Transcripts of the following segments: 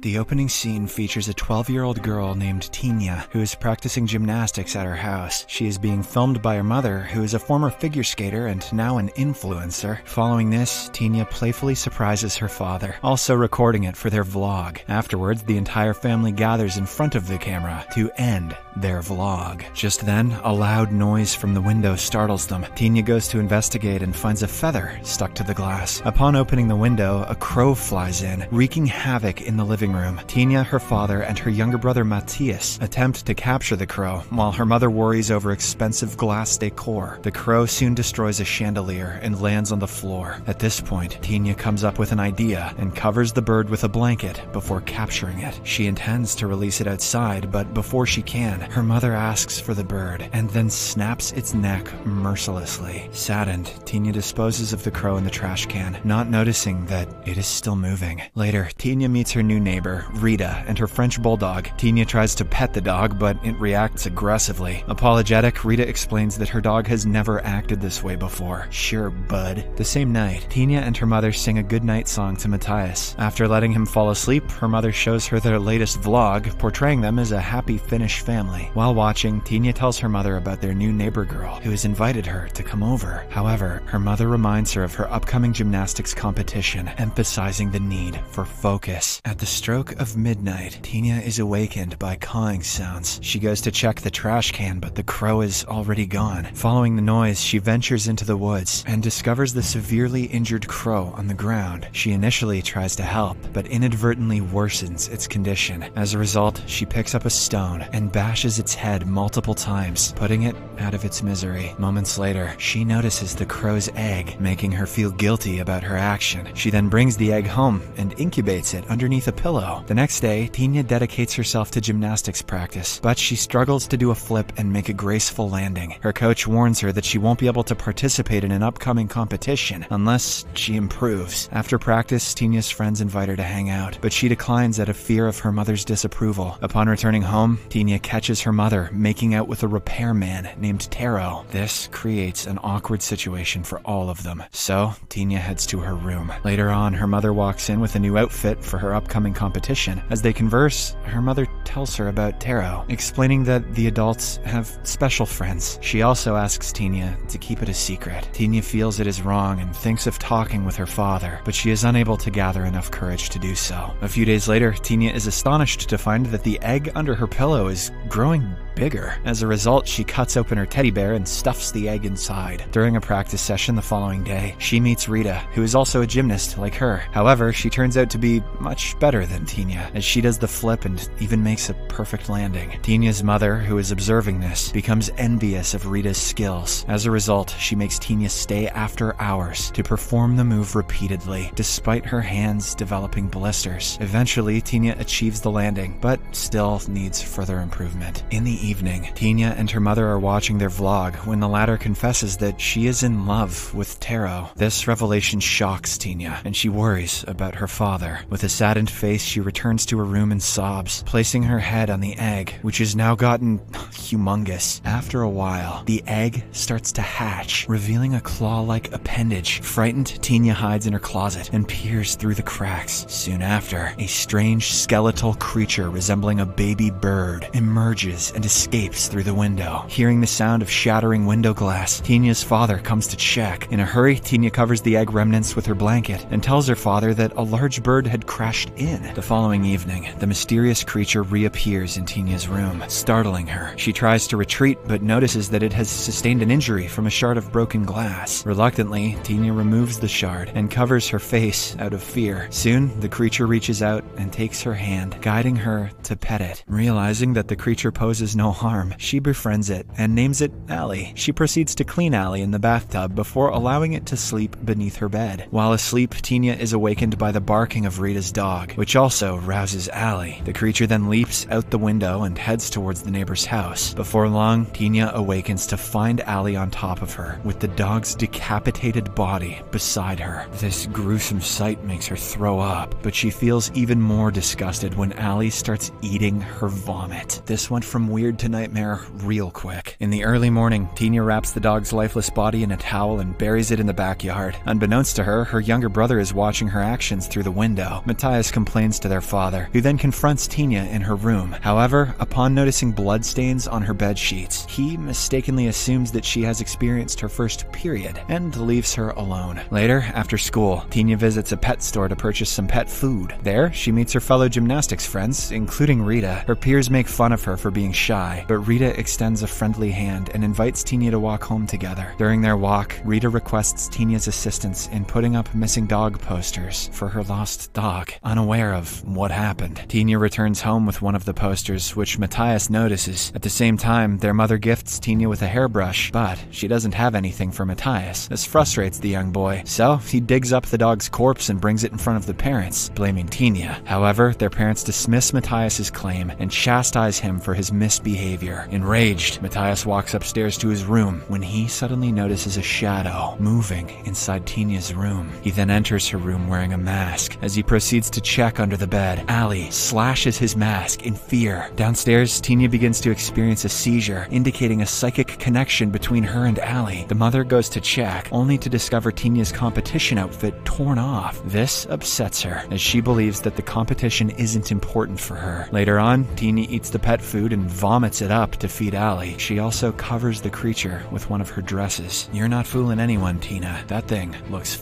The opening scene features a 12-year-old girl named Tina who is practicing gymnastics at her house. She is being filmed by her mother, who is a former figure skater and now an influencer. Following this, Tina playfully surprises her father, also recording it for their vlog. Afterwards, the entire family gathers in front of the camera to end their vlog. Just then, a loud noise from the window startles them. Tina goes to investigate and finds a feather stuck to the glass. Upon opening the window, a crow flies in, wreaking havoc in the living room. Tina, her father, and her younger brother Matthias attempt to capture the crow, while her mother worries over expensive glass decor. The crow soon destroys a chandelier and lands on the floor. At this point, Tina comes up with an idea and covers the bird with a blanket before capturing it. She intends to release it outside, but before she can, her mother asks for the bird and then snaps its neck mercilessly. Saddened, Tina disposes of the crow in the trash can, not noticing that it is still moving. Later, Tina meets her new neighbor, Rita, and her French bulldog. Tina tries to pet the dog, but it reacts aggressively. Apologetic, Rita explains that her dog has never acted this way before. Sure, bud. The same night, Tina and her mother sing a goodnight song to Matthias. After letting him fall asleep, her mother shows her their latest vlog, portraying them as a happy Finnish family. While watching, Tina tells her mother about their new neighbor girl, who has invited her to come over. However, her mother reminds her of her upcoming gymnastics competition, emphasizing the need for focus. At the stroke of midnight, Tina is awakened by cawing sounds. She goes to check the trash can, but the crow is already gone. Following the noise, she ventures into the woods and discovers the severely injured crow on the ground. She initially tries to help, but inadvertently worsens its condition. As a result, she picks up a stone and bashes its head multiple times, putting it out of its misery. Moments later, she notices the crow's egg, making her feel guilty about her action. She then brings the egg home and incubates it underneath a pillow. The next day, Tina dedicates herself to gymnastics practice, but she struggles to do a flip and make a graceful landing. Her coach warns her that she won't be able to participate in an upcoming competition unless she improves. After practice, Tina's friends invite her to hang out, but she declines out of fear of her mother's disapproval. Upon returning home, Tina catches her mother making out with a repairman named Taro. This creates an awkward situation for all of them, so Tina heads to her room. Later on, her mother walks in with a new outfit for her upcoming competition. As they converse, her mother tells her about Taro, explaining that the adults have special friends. She also asks Tina to keep it a secret. Tina feels it is wrong and thinks of talking with her father, but she is unable to gather enough courage to do so. A few days later, Tina is astonished to find that the egg under her pillow is growing bigger. As a result, she cuts open her teddy bear and stuffs the egg inside. During a practice session the following day, she meets Rita, who is also a gymnast like her. However, she turns out to be much better than Tina, as she does the flip and even makes a perfect landing. Tina's mother, who is observing this, becomes envious of Rita's skills. As a result, she makes Tina stay after hours to perform the move repeatedly, despite her hands developing blisters. Eventually, Tina achieves the landing, but still needs further improvement. In the evening, Tina and her mother are watching their vlog when the latter confesses that she is in love with Taro. This revelation shocks Tina, and she worries about her father. With a saddened face, she returns to her room and sobs, placing her head on the egg, which has now gotten humongous. After a while, the egg starts to hatch, revealing a claw-like appendage. Frightened, Tina hides in her closet and peers through the cracks. Soon after, a strange skeletal creature resembling a baby bird emerges and escapes through the window. Hearing the sound of shattering window glass, Tina's father comes to check. In a hurry, Tina covers the egg remnants with her blanket and tells her father that a large bird had crashed in. The following evening, the mysterious creature reappears in Tina's room, startling her. She tries to retreat, but notices that it has sustained an injury from a shard of broken glass. Reluctantly, Tina removes the shard and covers her face out of fear. Soon, the creature reaches out and takes her hand, guiding her to pet it. Realizing that the creature poses no harm, she befriends it and names it Allie. She proceeds to clean Allie in the bathtub before allowing it to sleep beneath her bed. While asleep, Tina is awakened by the barking of Rita's dog, which also rouses Allie. The creature then leaves leaps out the window and heads towards the neighbor's house. Before long, Tina awakens to find Allie on top of her, with the dog's decapitated body beside her. This gruesome sight makes her throw up, but she feels even more disgusted when Allie starts eating her vomit. This went from weird to nightmare real quick. In the early morning, Tina wraps the dog's lifeless body in a towel and buries it in the backyard. Unbeknownst to her, her younger brother is watching her actions through the window. Matthias complains to their father, who then confronts Tina in her room. However, upon noticing bloodstains on her bed sheets, he mistakenly assumes that she has experienced her first period and leaves her alone. Later, after school, Tina visits a pet store to purchase some pet food. There, she meets her fellow gymnastics friends, including Rita. Her peers make fun of her for being shy, but Rita extends a friendly hand and invites Tina to walk home together. During their walk, Rita requests Tina's assistance in putting up missing dog posters for her lost dog, unaware of what happened. Tina returns home with one of the posters, which Matthias notices. At the same time, their mother gifts Tina with a hairbrush, but she doesn't have anything for Matthias. This frustrates the young boy, so he digs up the dog's corpse and brings it in front of the parents, blaming Tina. However, their parents dismiss Matthias's claim and chastise him for his misbehavior. Enraged, Matthias walks upstairs to his room when he suddenly notices a shadow moving inside Tina's room. He then enters her room wearing a mask. As he proceeds to check under the bed, Allie slashes his mask in fear. Downstairs, Tina begins to experience a seizure, indicating a psychic connection between her and Allie. The mother goes to check, only to discover Tina's competition outfit torn off. This upsets her, as she believes that the competition isn't important for her. Later on, Tina eats the pet food and vomits it up to feed Allie. She also covers the creature with one of her dresses. "You're not fooling anyone, Tina. That thing looks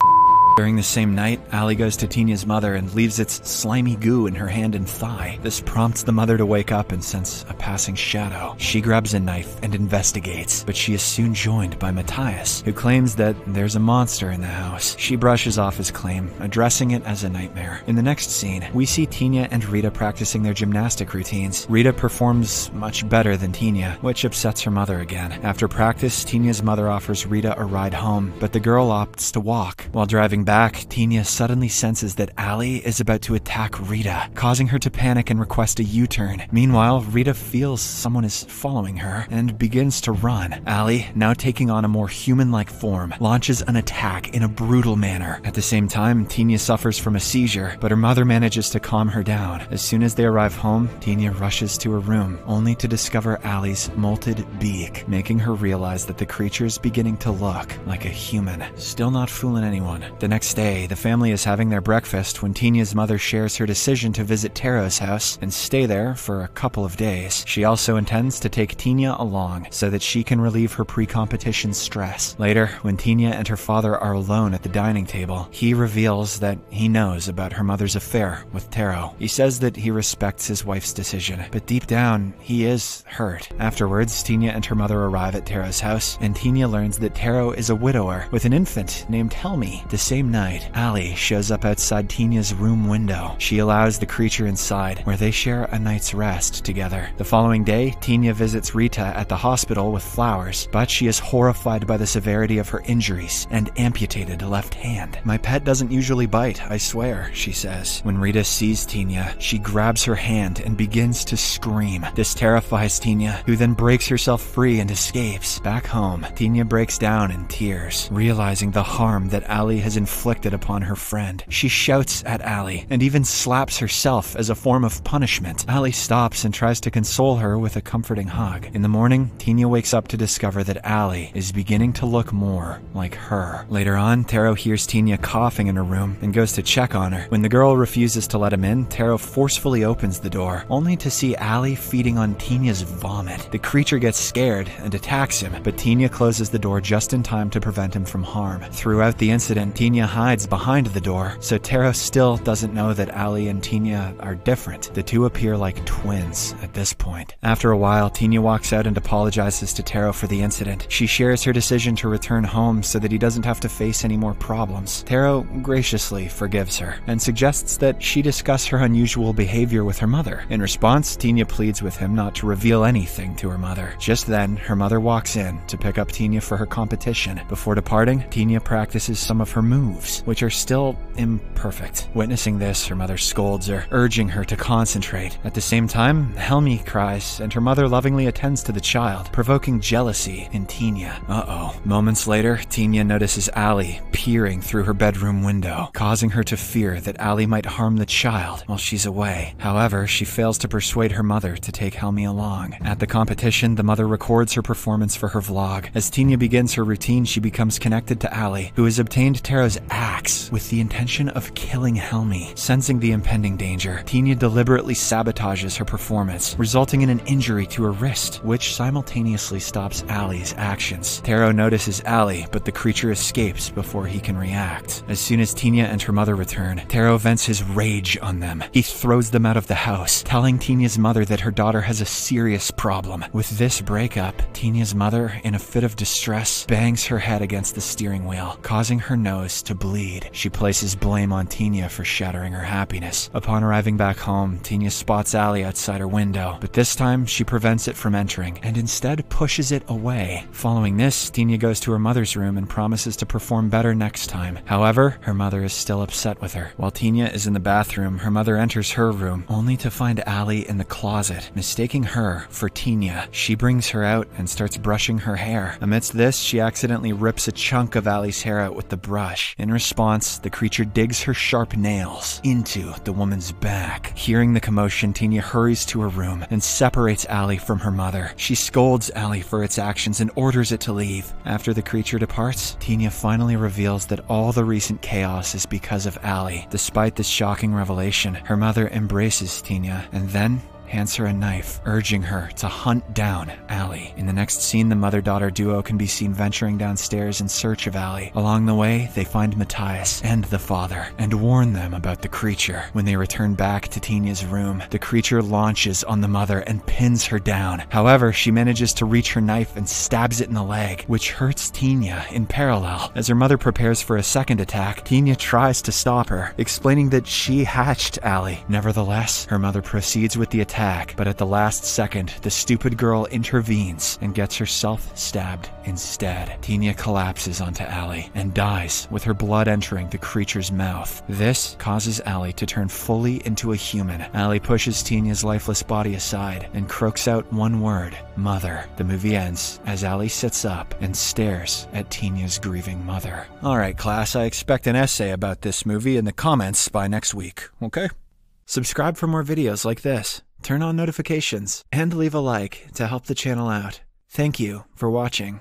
During the same night, Allie goes to Tina's mother and leaves its slimy goo in her hand and thigh. This prompts the mother to wake up and sense a passing shadow. She grabs a knife and investigates, but she is soon joined by Matthias, who claims that there's a monster in the house. She brushes off his claim, addressing it as a nightmare. In the next scene, we see Tina and Rita practicing their gymnastic routines. Rita performs much better than Tina, which upsets her mother again. After practice, Tina's mother offers Rita a ride home, but the girl opts to walk. While driving back, Tina suddenly senses that Allie is about to attack Rita, causing her to panic and request a U-turn. Meanwhile, Rita feels someone is following her and begins to run. Allie, now taking on a more human-like form, launches an attack in a brutal manner. At the same time, Tina suffers from a seizure, but her mother manages to calm her down. As soon as they arrive home, Tina rushes to her room, only to discover Allie's molted beak, making her realize that the creature is beginning to look like a human. Still not fooling anyone. The next day, the family is having their breakfast when Tina's mother shares her decision to visit Taro's house and stay there for a couple of days. She also intends to take Tina along so that she can relieve her pre-competition stress. Later, when Tina and her father are alone at the dining table, he reveals that he knows about her mother's affair with Taro. He says that he respects his wife's decision, but deep down, he is hurt. Afterwards, Tina and her mother arrive at Taro's house, and Tina learns that Taro is a widower with an infant named Helmi. The same night, Allie shows up outside Tina's room window. She allows the creature inside, where they share a night's rest together. The following day, Tina visits Rita at the hospital with flowers, but she is horrified by the severity of her injuries and amputated left hand. "My pet doesn't usually bite, I swear," she says. When Rita sees Tina, she grabs her hand and begins to scream. This terrifies Tina, who then breaks herself free and escapes. Back home, Tina breaks down in tears, realizing the harm that Allie has inflicted upon her friend. She shouts at Allie and even slaps herself as a form of punishment. Allie stops and tries to console her with a comforting hug. In the morning, Tina wakes up to discover that Allie is beginning to look more like her. Later on, Taro hears Tina coughing in her room and goes to check on her. When the girl refuses to let him in, Taro forcefully opens the door, only to see Allie feeding on Tina's vomit. The creature gets scared and attacks him, but Tina closes the door just in time to prevent him from harm. Throughout the incident, Tina hides behind the door, so Taro still doesn't know that Allie and Tina are different. The two appear like twins at this point. After a while, Tina walks out and apologizes to Taro for the incident. She shares her decision to return home so that he doesn't have to face any more problems. Taro graciously forgives her and suggests that she discuss her unusual behavior with her mother. In response, Tina pleads with him not to reveal anything to her mother. Just then, her mother walks in to pick up Tina for her competition. Before departing, Tina practices some of her moves moves, which are still imperfect. Witnessing this, her mother scolds her, urging her to concentrate. At the same time, Helmi cries, and her mother lovingly attends to the child, provoking jealousy in Tinia. Uh-oh. Moments later, Tinia notices Ali peering through her bedroom window, causing her to fear that Ali might harm the child while she's away. However, she fails to persuade her mother to take Helmi along. At the competition, the mother records her performance for her vlog. As Tinia begins her routine, she becomes connected to Ali, who has obtained Taro's axe with the intention of killing Helmi. Sensing the impending danger, Tinia deliberately sabotages her performance, resulting in an injury to her wrist, which simultaneously stops Ali's actions. Taro notices Ali, but the creature escapes before he can react. As soon as Tinia and her mother return, Taro vents his rage on them. He throws them out of the house, telling Tinia's mother that her daughter has a serious problem. With this breakup, Tinia's mother, in a fit of distress, bangs her head against the steering wheel, causing her nose to bleed. She places blame on Tinia for shattering her happiness. Upon arriving back home, Tinia spots Ali outside her window, but this time she prevents it from entering and instead pushes it away. Following this, Tinia goes to her mother's room and promises to perform better next time. However, her mother is still upset with her. While Tinia is in the bathroom, her mother enters her room, only to find Ali in the closet. Mistaking her for Tinia, she brings her out and starts brushing her hair. Amidst this, she accidentally rips a chunk of Ali's hair out with the brush. In response, the creature digs her sharp nails into the woman's back. Hearing the commotion, Tinia hurries to her room and separates Ali from her mother. She scolds Ali for its actions and orders it to leave. After the creature departs, Tinia finally reveals that all the recent chaos is because of Ali. Despite this shocking revelation, her mother embraces Tinia and then hands her a knife, urging her to hunt down Ali. In the next scene, the mother-daughter duo can be seen venturing downstairs in search of Ali. Along the way, they find Matthias and the father, and warn them about the creature. When they return back to Tinia's room, the creature launches on the mother and pins her down. However, she manages to reach her knife and stabs it in the leg, which hurts Tinia in parallel. As her mother prepares for a second attack, Tinia tries to stop her, explaining that she hatched Ali. Nevertheless, her mother proceeds with the attack, but at the last second, the stupid girl intervenes and gets herself stabbed instead. Tinia collapses onto Ali and dies, with her blood entering the creature's mouth. This causes Ali to turn fully into a human. Ali pushes Tinia's lifeless body aside and croaks out one word: mother. The movie ends as Ali sits up and stares at Tinia's grieving mother. Alright class, I expect an essay about this movie in the comments by next week, okay? Subscribe for more videos like this. Turn on notifications and leave a like to help the channel out. Thank you for watching.